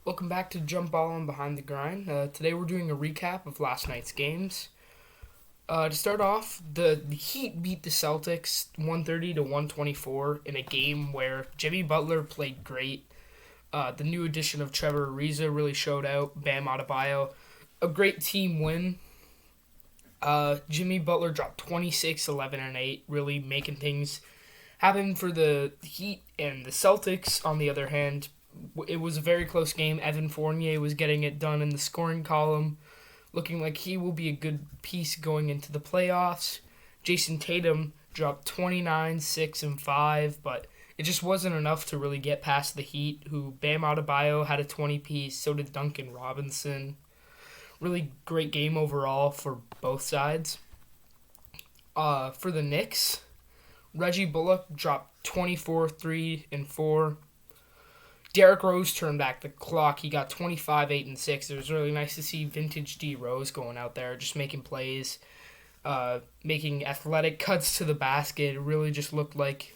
Welcome back to Jump Ball and Behind the Grind. Today we're doing a recap of last night's games. To start off, the Heat beat the Celtics 130 to 124 in a game where Jimmy Butler played great. The new addition of Trevor Ariza really showed out. Bam Adebayo, a great team win. Jimmy Butler dropped 26, 11, and 8, really making things happen for the Heat. And the Celtics, on the other hand, it was a very close game. Evan Fournier was getting it done in the scoring column, looking like he will be a good piece going into the playoffs. Jason Tatum dropped 29, 6, and 5, but it just wasn't enough to really get past the Heat, who Bam Adebayo had a 20-piece, so did Duncan Robinson. Really great game overall for both sides. For the Knicks, Reggie Bullock dropped 24, 3, and 4. Derrick Rose turned back the clock. He got 25, 8, and 6. It was really nice to see vintage D Rose going out there, just making plays, making athletic cuts to the basket. It really just looked like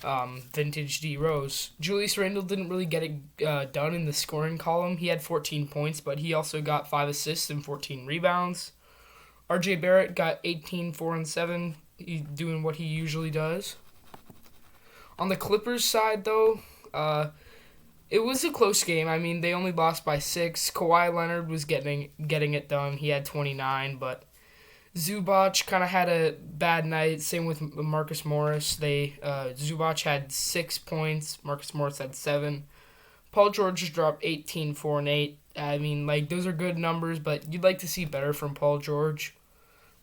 vintage D Rose. Julius Randle didn't really get it done in the scoring column. He had 14 points, but he also got 5 assists and 14 rebounds. RJ Barrett got 18, 4, and 7, doing what he usually does. On the Clippers side, though, it was a close game. I mean, they only lost by 6. Kawhi Leonard was getting it done. He had 29, but Zubac kind of had a bad night. Same with Marcus Morris. Zubac had 6 points. Marcus Morris had 7. Paul George just dropped 18, 4, and 8. I mean, those are good numbers, but you'd like to see better from Paul George.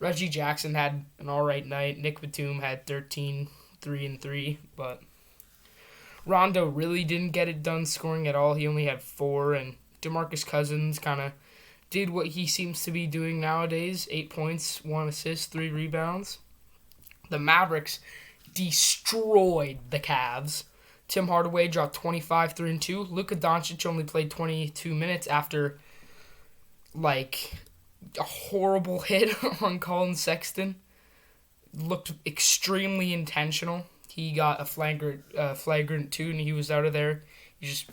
Reggie Jackson had an alright night. Nick Batum had 13, 3, and 3, but Rondo really didn't get it done scoring at all. He only had 4, and DeMarcus Cousins kind of did what he seems to be doing nowadays. 8 points, 1 assist, 3 rebounds. The Mavericks destroyed the Cavs. Tim Hardaway dropped 25, 3, and 2. Luka Doncic only played 22 minutes after, a horrible hit on Colin Sexton. Looked extremely intentional. He got a flagrant 2, and he was out of there. He just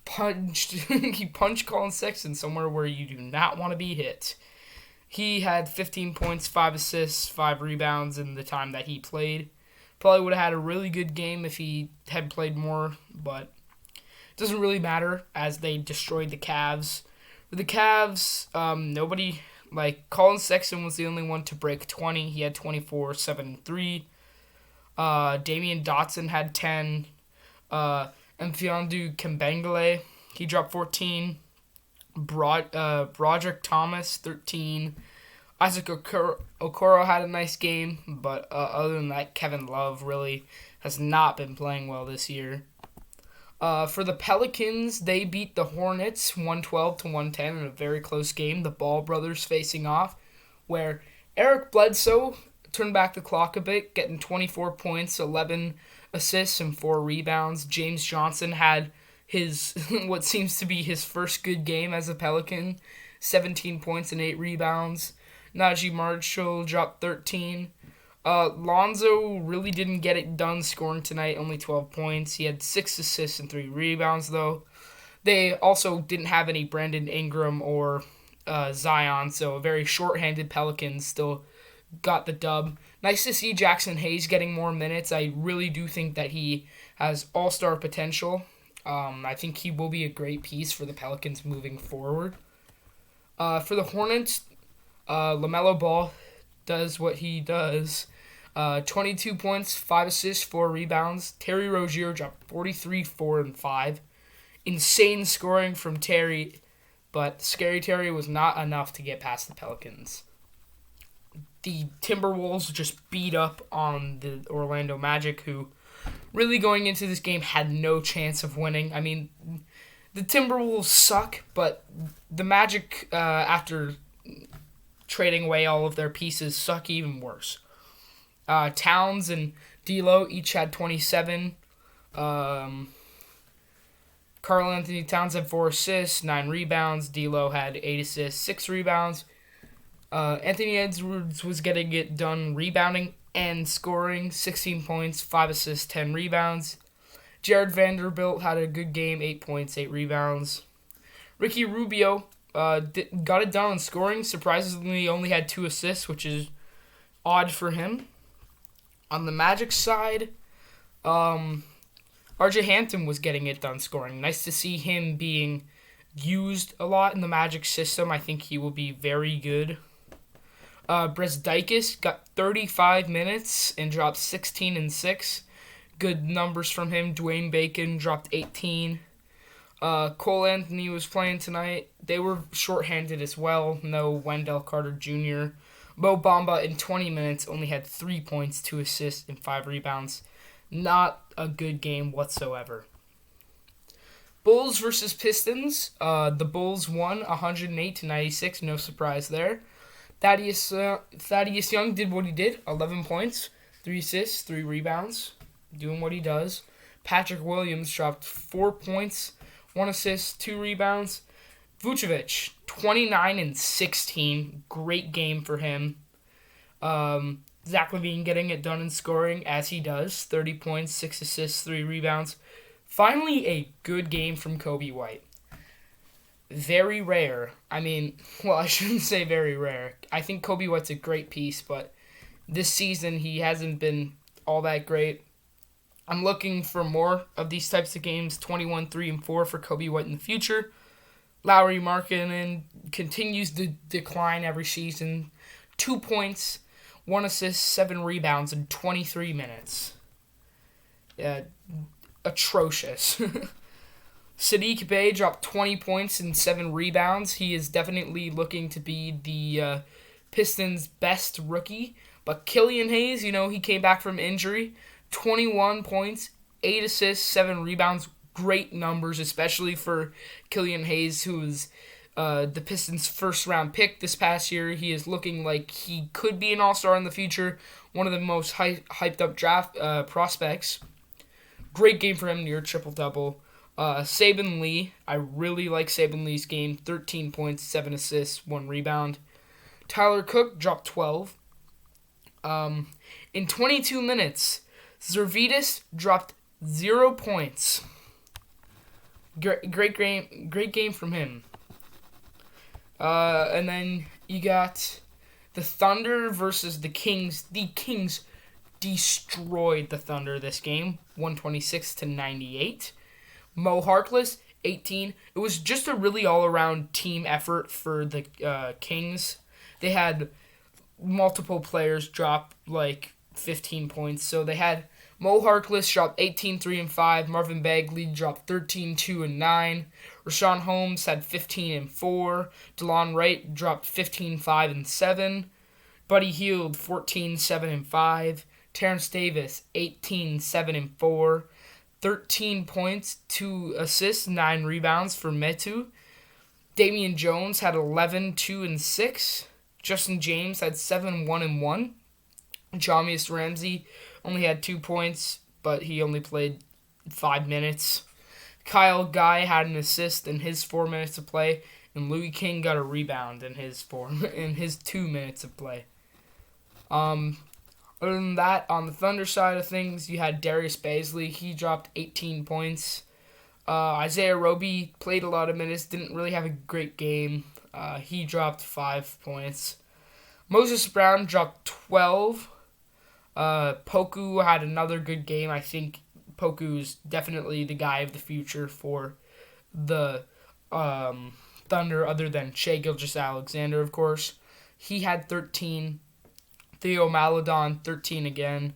punched Colin Sexton somewhere where you do not want to be hit. He had 15 points, 5 assists, 5 rebounds in the time that he played. Probably would have had a really good game if he had played more, but it doesn't really matter as they destroyed the Cavs. For the Cavs, Colin Sexton was the only one to break 20. He had 24, 7, 3. Damian Dotson had 10. Mfiondu Kembengele, he dropped 14. Broderick Thomas, 13. Isaac Okoro had a nice game, but other than that, Kevin Love really has not been playing well this year. For the Pelicans, they beat the Hornets 112 to 110 in a very close game. The Ball brothers facing off, where Eric Bledsoe turned back the clock a bit, getting 24 points, 11 assists, and 4 rebounds. James Johnson had his what seems to be his first good game as a Pelican, 17 points and 8 rebounds. Najee Marshall dropped 13. Lonzo really didn't get it done scoring tonight, only 12 points. He had 6 assists and 3 rebounds, though. They also didn't have any Brandon Ingram or Zion, so a very short-handed Pelicans still got the dub. Nice to see Jackson Hayes getting more minutes. I really do think that he has all-star potential. I think he will be a great piece for the Pelicans moving forward. For the Hornets, LaMelo Ball does what he does. 22 points, 5 assists, 4 rebounds. Terry Rozier dropped 43, 4, and 5. Insane scoring from Terry, but Scary Terry was not enough to get past the Pelicans. The Timberwolves just beat up on the Orlando Magic, who really going into this game had no chance of winning. I mean, the Timberwolves suck, but the Magic, after trading away all of their pieces, suck even worse. Towns and D'Lo each had 27. Karl Anthony Towns had 4 assists, 9 rebounds. D'Lo had 8 assists, 6 rebounds. Anthony Edwards was getting it done rebounding and scoring, 16 points, 5 assists, 10 rebounds. Jared Vanderbilt had a good game, 8 points, 8 rebounds. Ricky Rubio got it done on scoring. Surprisingly, he only had 2 assists, which is odd for him. On the Magic side, RJ Hampton was getting it done scoring. Nice to see him being used a lot in the Magic system. I think he will be very good. Bresdikis got 35 minutes and dropped 16 and 6. Good numbers from him. Dwayne Bacon dropped 18. Cole Anthony was playing tonight. They were shorthanded as well. No Wendell Carter Jr. Mo Bamba in 20 minutes only had 3 points, 2 assists, and 5 rebounds. Not a good game whatsoever. Bulls versus Pistons. The Bulls won 108-96. No surprise there. Thaddeus Young did what he did. 11 points, 3 assists, 3 rebounds. Doing what he does. Patrick Williams dropped 4 points, 1 assist, 2 rebounds. Vucevic, 29 and 16. Great game for him. Zach LaVine getting it done in scoring as he does. 30 points, 6 assists, 3 rebounds. Finally, a good game from Kobe White. Very rare. I shouldn't say very rare. I think Kobe White's a great piece, but this season he hasn't been all that great. I'm looking for more of these types of games, 21, 3, and 4 for Kobe White in the future. Lauri Markkanen continues to decline every season. 2 points, 1 assist, 7 rebounds in 23 minutes. Yeah, atrocious. Saddiq Bey dropped 20 points and 7 rebounds. He is definitely looking to be the Pistons' best rookie. But Killian Hayes, he came back from injury. 21 points, 8 assists, 7 rebounds. Great numbers, especially for Killian Hayes, who is the Pistons' first-round pick this past year. He is looking like he could be an all-star in the future. One of the most hyped-up draft prospects. Great game for him, near triple-double. Saben Lee, I really like Saben Lee's game. 13 points, 7 assists, 1 rebound. Tyler Cook dropped 12. In 22 minutes, Zervitas dropped 0 points. Great game from him. And then you got the Thunder versus the Kings. The Kings destroyed the Thunder this game, 126-98. Mo Harkless, 18. It was just a really all-around team effort for the Kings. They had multiple players drop 15 points. So they had Mo Harkless dropped 18, 3, and 5. Marvin Bagley dropped 13, 2, and 9. Rashawn Holmes had 15 and 4. DeLon Wright dropped 15, 5, and 7. Buddy Hield, 14, 7, and 5. Terrence Davis, 18, 7, and 4. 13 points, 2 assists, 9 rebounds for Metu. Damian Jones had 11, 2, and 6. Justin James had 7, 1, and 1. Jamius Ramsey only had 2 points, but he only played 5 minutes. Kyle Guy had an assist in his 4 minutes of play, and Louis King got a rebound in his 2 minutes of play. Other than that, on the Thunder side of things, you had Darius Bazley. He dropped 18 points. Isaiah Roby played a lot of minutes, didn't really have a great game. He dropped 5 points. Moses Brown dropped 12. Poku had another good game. I think Poku's definitely the guy of the future for the Thunder, other than Shai Gilgeous-Alexander, of course. He had 13. Theo Maledon, 13 again.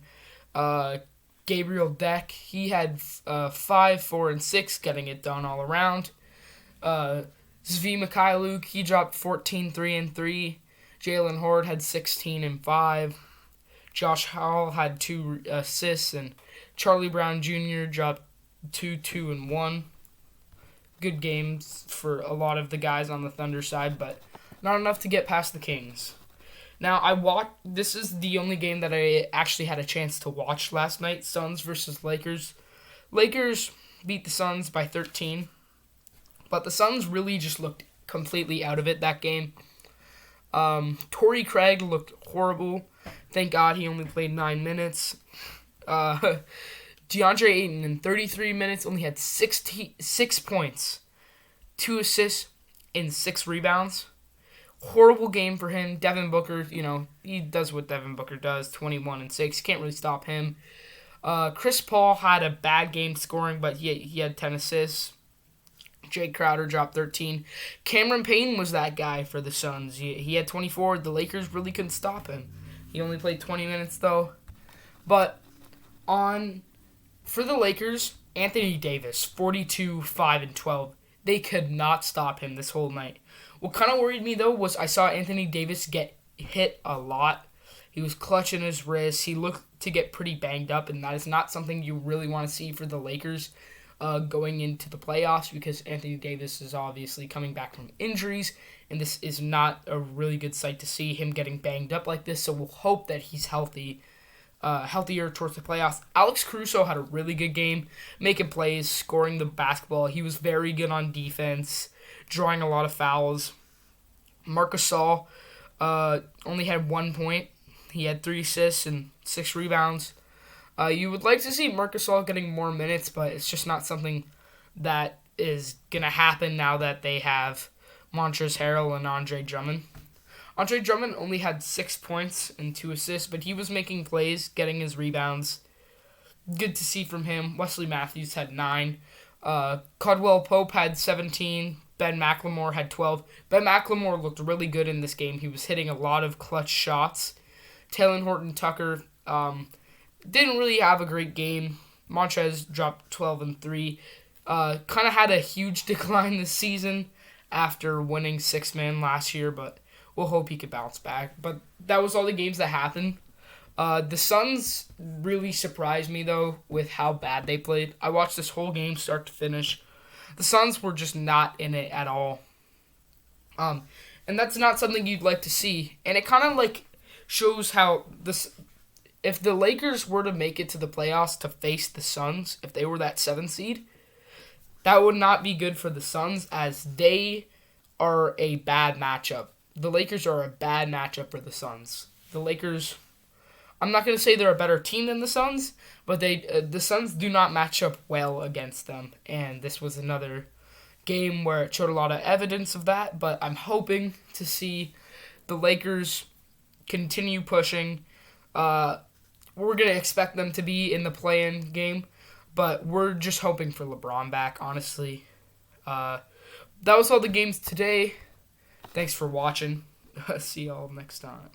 Gabriel Deck, he had 5, 4, and 6, getting it done all around. Zvi Mikhailuk, he dropped 14, 3, and 3. Jalen Horde had 16 and 5. Josh Howell had 2 assists, and Charlie Brown Jr. dropped 2, 2, and 1. Good games for a lot of the guys on the Thunder side, but not enough to get past the Kings. Now, this is the only game that I actually had a chance to watch last night, Suns versus Lakers. Lakers beat the Suns by 13, but the Suns really just looked completely out of it that game. Torrey Craig looked horrible. Thank God he only played 9 minutes. DeAndre Ayton in 33 minutes only had 6 points, 2 assists, and 6 rebounds. Horrible game for him. Devin Booker, he does what Devin Booker does, 21 and 6. Can't really stop him. Chris Paul had a bad game scoring, but he had 10 assists. Jay Crowder dropped 13. Cameron Payne was that guy for the Suns. He had 24. The Lakers really couldn't stop him. He only played 20 minutes, though. But for the Lakers, Anthony Davis, 42, 5, and 12. They could not stop him this whole night. What kind of worried me, though, was I saw Anthony Davis get hit a lot. He was clutching his wrists. He looked to get pretty banged up, and that is not something you really want to see for the Lakers going into the playoffs, because Anthony Davis is obviously coming back from injuries, and this is not a really good sight to see him getting banged up like this, so we'll hope that he's healthier towards the playoffs. Alex Caruso had a really good game, making plays, scoring the basketball. He was very good on defense, drawing a lot of fouls. Marc Gasol only had 1 point. He had 3 assists and 6 rebounds. You would like to see Marc Gasol getting more minutes, but it's just not something that is going to happen now that they have Montrezl Harrell and Andre Drummond. Andre Drummond only had 6 points and 2 assists, but he was making plays, getting his rebounds. Good to see from him. Wesley Matthews had 9. Caldwell Pope had 17. Ben McLemore had 12. Ben McLemore looked really good in this game. He was hitting a lot of clutch shots. Taylor Horton-Tucker didn't really have a great game. Montrez dropped 12 and 3. Kind of had a huge decline this season after winning 6-man last year, but we'll hope he could bounce back. But that was all the games that happened. The Suns really surprised me, though, with how bad they played. I watched this whole game start to finish. The Suns were just not in it at all. And that's not something you'd like to see. And it kind of shows how if the Lakers were to make it to the playoffs to face the Suns, if they were that 7th seed, that would not be good for the Suns, as they are a bad matchup. The Lakers are a bad matchup for the Suns. The Lakers, I'm not going to say they're a better team than the Suns, but the Suns do not match up well against them. And this was another game where it showed a lot of evidence of that, but I'm hoping to see the Lakers continue pushing. We're going to expect them to be in the play-in game, but we're just hoping for LeBron back, honestly. That was all the games today. Thanks for watching. See y'all next time.